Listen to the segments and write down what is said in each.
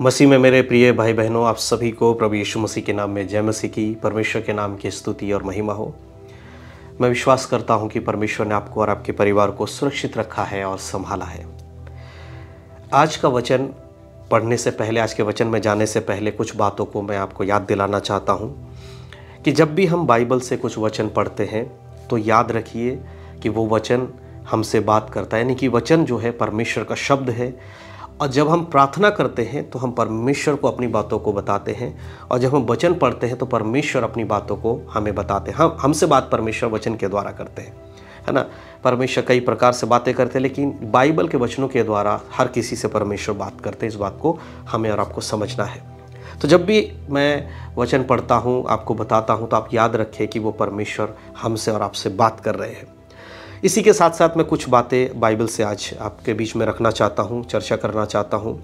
मसीह में मेरे प्रिय भाई बहनों, आप सभी को प्रभु यीशु मसीह के नाम में जय मसीह की, परमेश्वर के नाम की स्तुति और महिमा हो। मैं विश्वास करता हूं कि परमेश्वर ने आपको और आपके परिवार को सुरक्षित रखा है और संभाला है। आज का वचन पढ़ने से पहले, आज के वचन में जाने से पहले कुछ बातों को मैं आपको याद दिलाना चाहता हूं कि जब भी हम बाइबल से कुछ वचन पढ़ते हैं तो याद रखिए कि वो वचन हमसे बात करता है, यानी कि वचन जो है परमेश्वर का शब्द है। और जब हम प्रार्थना करते हैं तो हम परमेश्वर को अपनी बातों को बताते हैं, और जब हम वचन पढ़ते हैं तो परमेश्वर अपनी बातों को हमें बताते हैं। हमसे बात परमेश्वर वचन के द्वारा करते हैं, है ना। परमेश्वर कई प्रकार से बातें करते हैं, लेकिन बाइबल के वचनों के द्वारा हर किसी से परमेश्वर बात करते हैं। इस बात को हमें और आपको समझना है। तो जब भी मैं वचन पढ़ता हूँ, आपको बताता हूँ, तो आप याद रखें कि वो परमेश्वर हमसे और आपसे बात कर रहे हैं। इसी के साथ साथ मैं कुछ बातें बाइबल से आज आपके बीच में रखना चाहता हूँ, चर्चा करना चाहता हूँ।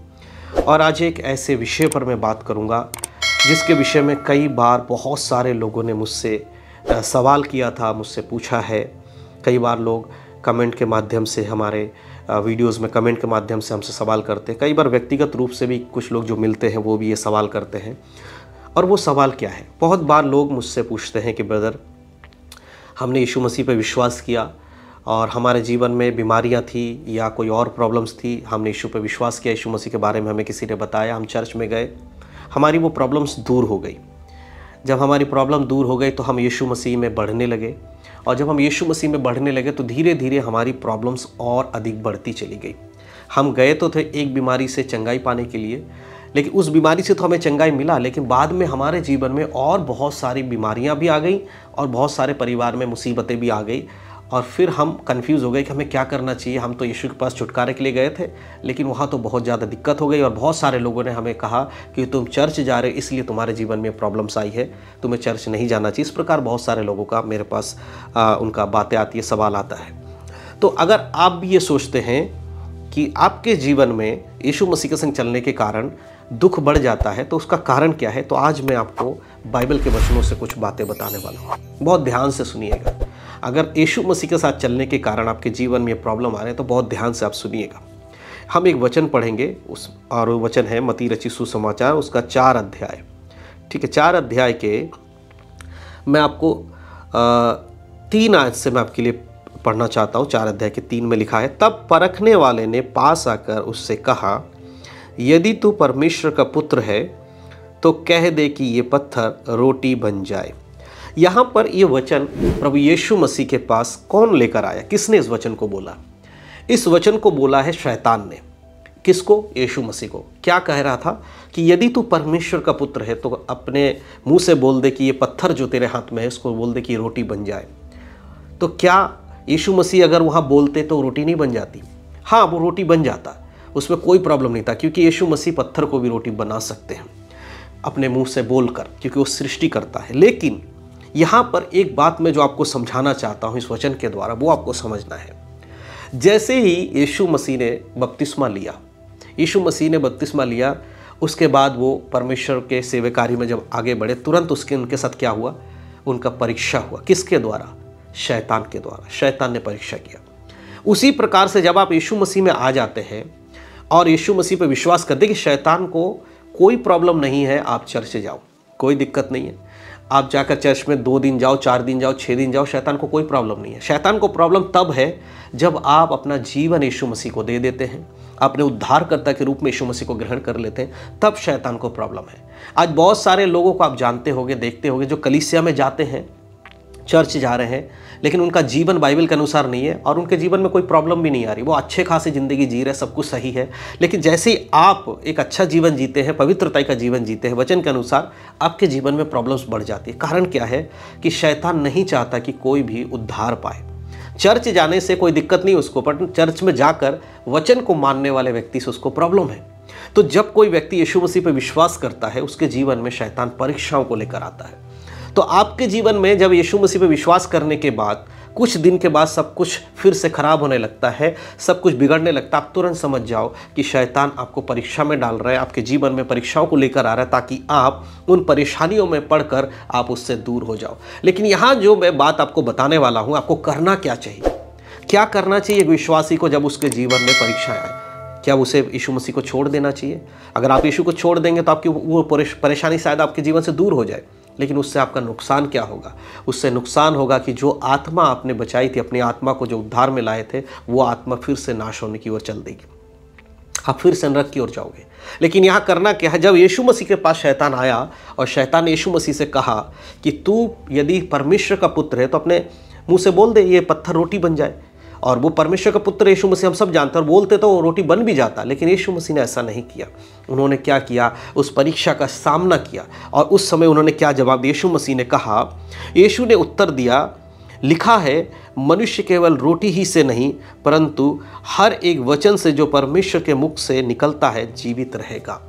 और आज एक ऐसे विषय पर मैं बात करूँगा जिसके विषय में कई बार बहुत सारे लोगों ने मुझसे सवाल किया था, मुझसे पूछा है। कई बार लोग कमेंट के माध्यम से, हमारे वीडियोस में कमेंट के माध्यम से हमसे सवाल करते हैं। कई बार व्यक्तिगत रूप से भी कुछ लोग जो मिलते हैं वो भी ये सवाल करते हैं। और वो सवाल क्या है? बहुत बार लोग मुझसे पूछते हैं कि ब्रदर, हमने यीशु मसीह पर विश्वास किया और हमारे जीवन में बीमारियां थी या कोई और प्रॉब्लम्स थी, हमने यीशु पर विश्वास किया, यीशु मसीह के बारे में हमें किसी ने बताया, हम चर्च में गए, हमारी वो प्रॉब्लम्स दूर हो गई। जब हमारी प्रॉब्लम दूर हो गई तो हम यीशु मसीह में बढ़ने लगे, और जब हम यीशु मसीह में बढ़ने लगे तो धीरे धीरे हमारी प्रॉब्लम्स और अधिक बढ़ती चली गई। हम गए तो थे एक बीमारी से चंगाई पाने के लिए, लेकिन उस बीमारी से तो हमें चंगाई मिला, लेकिन बाद में हमारे जीवन में और बहुत सारी बीमारियां भी आ गई और बहुत सारे परिवार में मुसीबतें भी आ गई। और फिर हम कंफ्यूज हो गए कि हमें क्या करना चाहिए। हम तो यीशु के पास छुटकारे के लिए गए थे, लेकिन वहाँ तो बहुत ज़्यादा दिक्कत हो गई। और बहुत सारे लोगों ने हमें कहा कि तुम चर्च जा रहे इसलिए तुम्हारे जीवन में प्रॉब्लम्स आई है, तुम्हें चर्च नहीं जाना चाहिए। इस प्रकार बहुत सारे लोगों का मेरे पास उनका बातें आती है, सवाल आता है। तो अगर आप भी ये सोचते हैं कि आपके जीवन में यीशु मसीह के संग चलने के कारण दुख बढ़ जाता है, तो उसका कारण क्या है, तो आज मैं आपको बाइबल के वचनों से कुछ बातें बताने वाला हूँ। बहुत ध्यान से सुनिएगा। अगर यीशु मसीह के साथ चलने के कारण आपके जीवन में ये प्रॉब्लम आ रहे हैं तो बहुत ध्यान से आप सुनिएगा। हम एक वचन पढ़ेंगे, और वो वचन है मत्ती रचित सुसमाचार, उसका 4 अध्याय। ठीक है, 4 अध्याय के मैं आपको 3 आयत से मैं आपके लिए पढ़ना चाहता हूँ। 4 अध्याय के 3 में लिखा है, तब परखने वाले ने पास आकर उससे कहा, यदि तू परमेश्वर का पुत्र है तो कह दे कि ये पत्थर रोटी बन जाए। यहाँ पर ये वचन प्रभु यीशु मसीह के पास कौन लेकर आया? किसने इस वचन को बोला? इस वचन को बोला है शैतान ने। किसको? यीशु मसीह को। क्या कह रहा था कि यदि तू परमेश्वर का पुत्र है तो अपने मुंह से बोल दे कि ये पत्थर जो तेरे हाथ में है उसको बोल दे कि ये रोटी बन जाए। तो क्या यीशु मसीह अगर वहाँ बोलते तो रोटी नहीं बन जाती? हाँ, वो रोटी बन जाता, उसमें कोई प्रॉब्लम नहीं था, क्योंकि यीशु मसीह पत्थर को भी रोटी बना सकते हैं अपने मुंह से बोलकर, क्योंकि वो सृष्टि करता है। लेकिन यहाँ पर एक बात मैं जो आपको समझाना चाहता हूँ इस वचन के द्वारा, वो आपको समझना है। जैसे ही यीशु मसीह ने बपतिस्मा लिया, उसके बाद वो परमेश्वर के सेवकार्य में जब आगे बढ़े, तुरंत उनके साथ क्या हुआ? उनका परीक्षा हुआ। किसके द्वारा? शैतान के द्वारा। शैतान ने परीक्षा किया। उसी प्रकार से जब आप यीशु मसीह में आ जाते हैं और यीशु मसीह पर विश्वास करते कि शैतान को कोई प्रॉब्लम नहीं है, आप चर्च जाओ, कोई दिक्कत नहीं है। आप जाकर चर्च में 2 दिन जाओ, 4 दिन जाओ, 6 दिन जाओ, शैतान को कोई प्रॉब्लम नहीं है। शैतान को प्रॉब्लम तब है जब आप अपना जीवन यीशु मसीह को दे देते हैं, अपने उद्धारकर्ता के रूप में यीशु मसीह को ग्रहण कर लेते हैं, तब शैतान को प्रॉब्लम है। आज बहुत सारे लोगों को आप जानते होंगे, देखते होंगे, जो कलीसिया में जाते हैं, चर्च जा रहे हैं, लेकिन उनका जीवन बाइबल के अनुसार नहीं है और उनके जीवन में कोई प्रॉब्लम भी नहीं आ रही। वो अच्छे खासी ज़िंदगी जी रहे, सब कुछ सही है, लेकिन जैसे ही आप एक अच्छा जीवन जीते हैं, पवित्रता का जीवन जीते हैं वचन के अनुसार, आपके जीवन में प्रॉब्लम्स बढ़ जाती है। कारण क्या है? कि शैतान नहीं चाहता कि कोई भी उद्धार पाए। चर्च जाने से कोई दिक्कत नहीं उसको, पर चर्च में जाकर वचन को मानने वाले व्यक्ति से उसको प्रॉब्लम है। तो जब कोई व्यक्ति यीशु मसीह पर विश्वास करता है, उसके जीवन में शैतान परीक्षाओं को लेकर आता है। तो आपके जीवन में जब यीशु मसीह पर विश्वास करने के बाद कुछ दिन के बाद सब कुछ फिर से खराब होने लगता है, सब कुछ बिगड़ने लगता है, आप तुरंत समझ जाओ कि शैतान आपको परीक्षा में डाल रहा है, आपके जीवन में परीक्षाओं को लेकर आ रहा है, ताकि आप उन परेशानियों में पड़कर आप उससे दूर हो जाओ। लेकिन यहाँ जो मैं बात आपको बताने वाला हूँ, आपको करना क्या चाहिए, क्या करना चाहिए एक विश्वासी को जब उसके जीवन में परीक्षाएं आए, क्या उसे यीशु मसीह को छोड़ देना चाहिए? अगर आप यीशु को छोड़ देंगे तो आपकी वो परेशानी शायद आपके जीवन से दूर हो जाए, लेकिन उससे आपका नुकसान क्या होगा? उससे नुकसान होगा कि जो आत्मा आपने बचाई थी, अपनी आत्मा को जो उद्धार में लाए थे, वो आत्मा फिर से नाश होने की ओर चल देगी, आप फिर से नरक की ओर जाओगे। लेकिन यहाँ करना क्या है, जब यीशु मसीह के पास शैतान आया और शैतान ने यीशु मसीह से कहा कि तू यदि परमेश्वर का पुत्र है तो अपने मुंह से बोल दे, ये पत्थर रोटी बन जाए। और वो परमेश्वर का पुत्र यीशु मसीह हम सब जानते हैं, और बोलते तो वो रोटी बन भी जाता, लेकिन यीशु मसीह ने ऐसा नहीं किया। उन्होंने क्या किया? उस परीक्षा का सामना किया। और उस समय उन्होंने क्या जवाब दिया? यीशु मसीह ने कहा, यीशु ने उत्तर दिया, लिखा है, मनुष्य केवल रोटी ही से नहीं परंतु हर एक वचन से जो परमेश्वर के मुख से निकलता है जीवित रहेगा।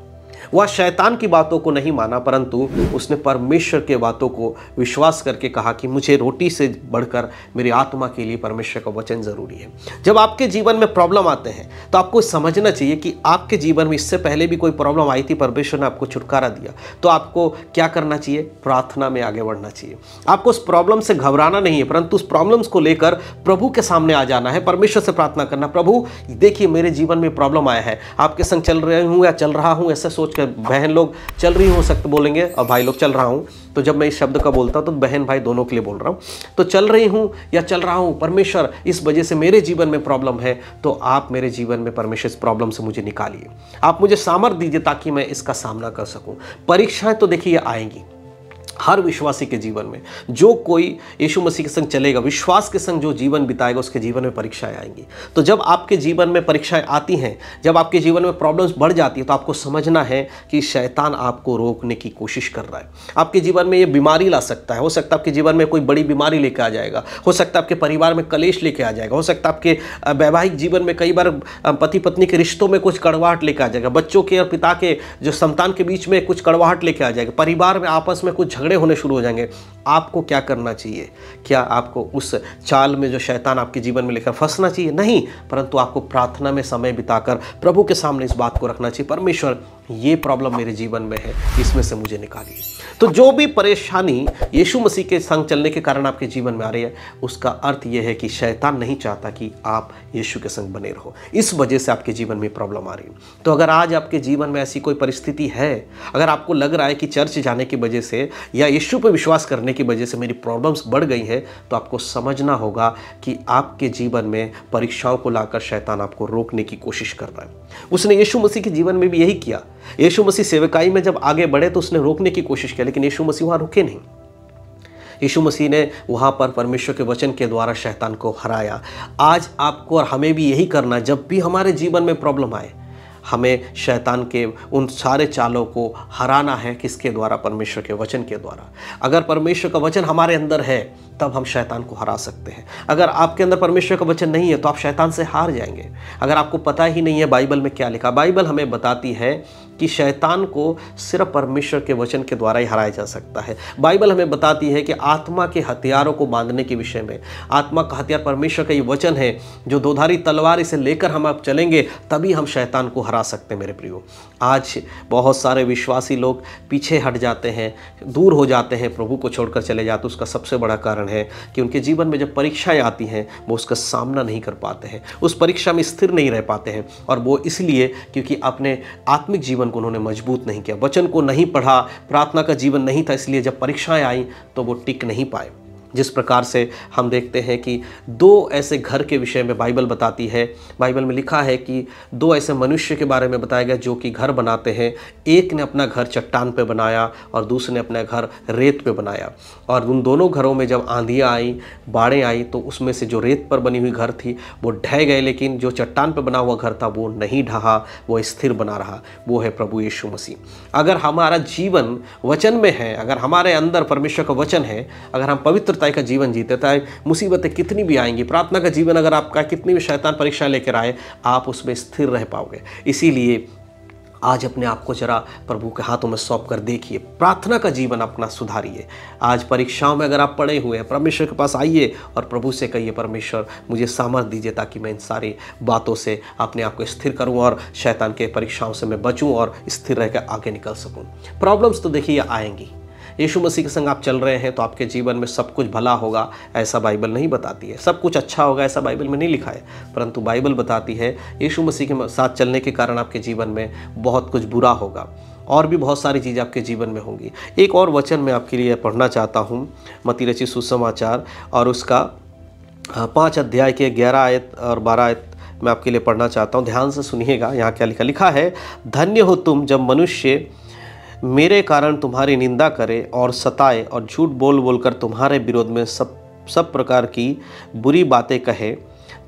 वह शैतान की बातों को नहीं माना, परंतु उसने परमेश्वर के बातों को विश्वास करके कहा कि मुझे रोटी से बढ़कर मेरी आत्मा के लिए परमेश्वर का वचन ज़रूरी है। जब आपके जीवन में प्रॉब्लम आते हैं तो आपको समझना चाहिए कि आपके जीवन में इससे पहले भी कोई प्रॉब्लम आई थी, परमेश्वर ने आपको छुटकारा दिया, तो आपको क्या करना चाहिए? प्रार्थना में आगे बढ़ना चाहिए। आपको उस प्रॉब्लम से घबराना नहीं है, परंतु उस प्रॉब्लम्स को लेकर प्रभु के सामने आ जाना है, परमेश्वर से प्रार्थना करना, प्रभु देखिए मेरे जीवन में प्रॉब्लम आया है, आपके संग चल रहे हूँ या चल रहा हूँ, ऐसा सोच बहन लोग चल रही हो सकते बोलेंगे और भाई लोग चल रहा हूं। तो जब मैं इस शब्द का बोलता हूं तो बहन भाई दोनों के लिए बोल रहा हूं। तो चल रही हूं या चल रहा हूं, परमेश्वर इस वजह से मेरे जीवन में प्रॉब्लम है, तो आप मेरे जीवन में परमेश्वर इस प्रॉब्लम से मुझे निकालिए, आप मुझे सामर्थ्य दीजिए ताकि मैं इसका सामना कर सकूं। परीक्षाएं तो देखिए आएंगी हर विश्वासी के जीवन में। जो कोई यीशु मसीह के संग चलेगा, विश्वास के संग जो जीवन बिताएगा, उसके जीवन में परीक्षाएं आएंगी। तो जब आपके जीवन में परीक्षाएं आती हैं, जब आपके जीवन में प्रॉब्लम्स बढ़ जाती है, तो आपको समझना है कि शैतान आपको रोकने की कोशिश कर रहा है। आपके जीवन में ये बीमारी ला सकता है, हो सकता है आपके जीवन में कोई बड़ी बीमारी लेकर आ जाएगा, हो सकता है आपके परिवार में कलेश लेकर आ जाएगा, हो सकता है आपके वैवाहिक जीवन में कई बार पति पत्नी के रिश्तों में कुछ कड़वाहट लेकर आ जाएगा, बच्चों के और पिता के जो संतान के बीच में कुछ कड़वाहट लेकर आ जाएगा, परिवार में आपस में कुछ झगड़े होने शुरू हो जाएंगे। आपको क्या करना चाहिए? क्या आपको उस चाल में जो शैतान आपके जीवन में लेकर फंसना चाहिए? नहीं, परंतु आपको प्रार्थना में समय बिताकर प्रभु के सामने इस बात को रखना चाहिए, परमेश्वर ये प्रॉब्लम मेरे जीवन में है, इसमें से मुझे निकालिए। तो जो भी परेशानी यीशु मसीह के संग चलने के कारण आपके जीवन में आ रही है, उसका अर्थ यह है कि शैतान नहीं चाहता कि आप यीशु के संग बने रहो, इस वजह से आपके जीवन में प्रॉब्लम आ रही है। तो अगर आज आपके जीवन में ऐसी कोई परिस्थिति है, अगर आपको लग रहा है कि चर्च जाने की वजह से या यीशु पर विश्वास करने की वजह से मेरी प्रॉब्लम्स बढ़ गई है, तो आपको समझना होगा कि आपके जीवन में परीक्षाओं को लाकर शैतान आपको रोकने की कोशिश कर रहा है। उसने यीशु मसीह के जीवन में भी यही किया। यीशु मसीह सेवकाई में जब आगे बढ़े तो उसने रोकने की कोशिश की, लेकिन यीशु मसीह वहां रुके नहीं। यीशु मसीह ने वहाँ पर परमेश्वर के वचन के द्वारा शैतान को हराया। आज आपको और हमें भी यही करना, जब भी हमारे जीवन में प्रॉब्लम आए, हमें शैतान के उन सारे चालों को हराना है। किसके द्वारा? परमेश्वर के वचन के द्वारा। अगर परमेश्वर का वचन हमारे अंदर है तब हम शैतान को हरा सकते हैं। अगर आपके अंदर परमेश्वर का वचन नहीं है तो आप शैतान से हार जाएंगे। अगर आपको पता ही नहीं है बाइबल में क्या लिखा, बाइबल हमें बताती है कि शैतान को सिर्फ परमेश्वर के वचन के द्वारा ही हराया जा सकता है। बाइबल हमें बताती है कि आत्मा के हथियारों को बांधने के विषय में, आत्मा का हथियार परमेश्वर का ये वचन है, जो दोधारी तलवार इसे लेकर हम अब चलेंगे तभी हम शैतान को हरा सकते हैं। मेरे प्रियो, आज बहुत सारे विश्वासी लोग पीछे हट जाते हैं, दूर हो जाते हैं, प्रभु को छोड़कर चले जाते हैं। उसका सबसे बड़ा कारण है कि उनके जीवन में जब परीक्षाएं आती हैं वो उसका सामना नहीं कर पाते हैं, उस परीक्षा में स्थिर नहीं रह पाते हैं। और वो इसलिए क्योंकि अपने आत्मिक जीवन को उन्होंने मजबूत नहीं किया, वचन को नहीं पढ़ा, प्रार्थना का जीवन नहीं था, इसलिए जब परीक्षाएं आई तो वो टिक नहीं पाए। जिस प्रकार से हम देखते हैं कि दो ऐसे घर के विषय में बाइबल बताती है। बाइबल में लिखा है कि दो ऐसे मनुष्य के बारे में बताया गया जो कि घर बनाते हैं। एक ने अपना घर चट्टान पे बनाया और दूसरे ने अपना घर रेत पे बनाया। और उन दोनों घरों में जब आंधियाँ आई, बाढ़ें आई, तो उसमें से जो रेत पर बनी हुई घर थी वो ढह गए, लेकिन जो चट्टान पर बना हुआ घर था वो नहीं ढहा, वो स्थिर बना रहा। वो है प्रभु यीशु मसीह। अगर हमारा जीवन वचन में है, अगर हमारे अंदर परमेश्वर का वचन है, अगर हम पवित्रता का जीवन जीते, चाहे मुसीबतें कितनी भी आएंगी, प्रार्थना का जीवन अगर आपका कितनी भी शैतान परीक्षा लेकर आए, आप उसमें स्थिर रह पाओगे। इसीलिए आज अपने आप को जरा प्रभु के हाथों में सौंप कर देखिए, प्रार्थना का जीवन अपना सुधारिए। आज परीक्षाओं में अगर आप पड़े हुए हैं, परमेश्वर के पास आइए और प्रभु से कहिए, परमेश्वर मुझे सामर्थ्य दीजिए ताकि मैं इन सारी बातों से अपने आप को स्थिर करूं और शैतान के परीक्षाओं से मैं बचूं और स्थिर रहकर आगे निकल सकूं। प्रॉब्लम्स तो देखिए आएंगी, यीशु मसीह के संग आप चल रहे हैं तो आपके जीवन में सब कुछ भला होगा, ऐसा बाइबल नहीं बताती है। सब कुछ अच्छा होगा, ऐसा बाइबल में नहीं लिखा है। परंतु बाइबल बताती है यीशु मसीह के साथ चलने के कारण आपके जीवन में बहुत कुछ बुरा होगा और भी बहुत सारी चीज़ें आपके जीवन में होंगी। एक और वचन मैं आपके लिए पढ़ना चाहता हूँ, मत्ती रचित सुसमाचार और उसका 5 अध्याय के 11 आयत और 12 आयत मैं आपके लिए पढ़ना चाहता हूँ। ध्यान से सुनिएगा, यहाँ क्या लिखा लिखा है, धन्य हो तुम जब मनुष्य मेरे कारण तुम्हारी निंदा करे और सताए और झूठ बोल बोलकर तुम्हारे विरोध में सब प्रकार की बुरी बातें कहे,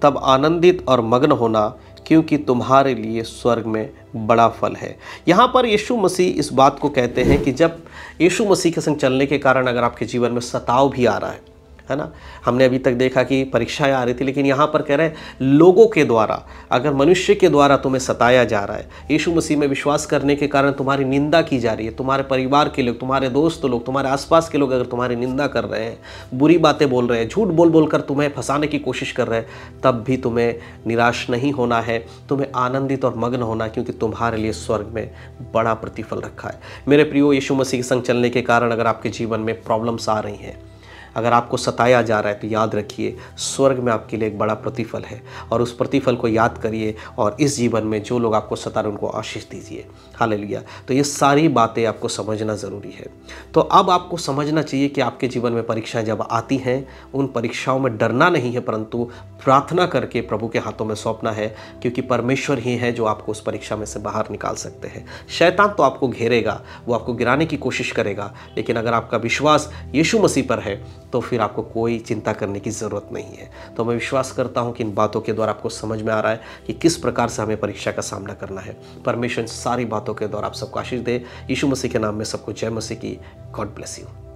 तब आनंदित और मग्न होना, क्योंकि तुम्हारे लिए स्वर्ग में बड़ा फल है। यहाँ पर यीशु मसीह इस बात को कहते हैं कि जब यीशु मसीह के संग चलने के कारण अगर आपके जीवन में सताव भी आ रहा है ना, हमने अभी तक देखा कि परीक्षाएं आ रही थी, लेकिन यहाँ पर कह रहे हैं लोगों के द्वारा, अगर मनुष्य के द्वारा तुम्हें सताया जा रहा है, यीशु मसीह में विश्वास करने के कारण तुम्हारी निंदा की जा रही है, तुम्हारे परिवार के लोग, तुम्हारे दोस्त लोग, तुम्हारे आसपास के लोग अगर तुम्हारी निंदा कर रहे हैं, बुरी बातें बोल रहे हैं, झूठ बोल बोलकर तुम्हें फंसाने की कोशिश कर रहे हैं, तब भी तुम्हें निराश नहीं होना है, तुम्हें आनंदित और मग्न होना, क्योंकि तुम्हारे लिए स्वर्ग में बड़ा प्रतिफल रखा है। मेरे प्रियो, यीशु मसीह के संग चलने के कारण अगर आपके जीवन में प्रॉब्लम्स आ रही हैं, अगर आपको सताया जा रहा है, तो याद रखिए स्वर्ग में आपके लिए एक बड़ा प्रतिफल है, और उस प्रतिफल को याद करिए और इस जीवन में जो लोग आपको सता रहे हैं उनको आशीष दीजिए। हालेलुया। तो ये सारी बातें आपको समझना ज़रूरी है। तो अब आपको समझना चाहिए कि आपके जीवन में परीक्षाएं जब आती हैं, उन परीक्षाओं में डरना नहीं है, परंतु प्रार्थना करके प्रभु के हाथों में सौंपना है, क्योंकि परमेश्वर ही है जो आपको उस परीक्षा में से बाहर निकाल सकते हैं। शैतान तो आपको घेरेगा, वो आपको गिराने की कोशिश करेगा, लेकिन अगर आपका विश्वास यीशु मसीह पर है तो फिर आपको कोई चिंता करने की ज़रूरत नहीं है। तो मैं विश्वास करता हूँ कि इन बातों के द्वारा आपको समझ में आ रहा है कि किस प्रकार से हमें परीक्षा का सामना करना है। परमेश्वर इन सारी बातों के द्वारा आप सबको आशीष दे। यीशु मसीह के नाम में सबको जय मसीह की। God bless you.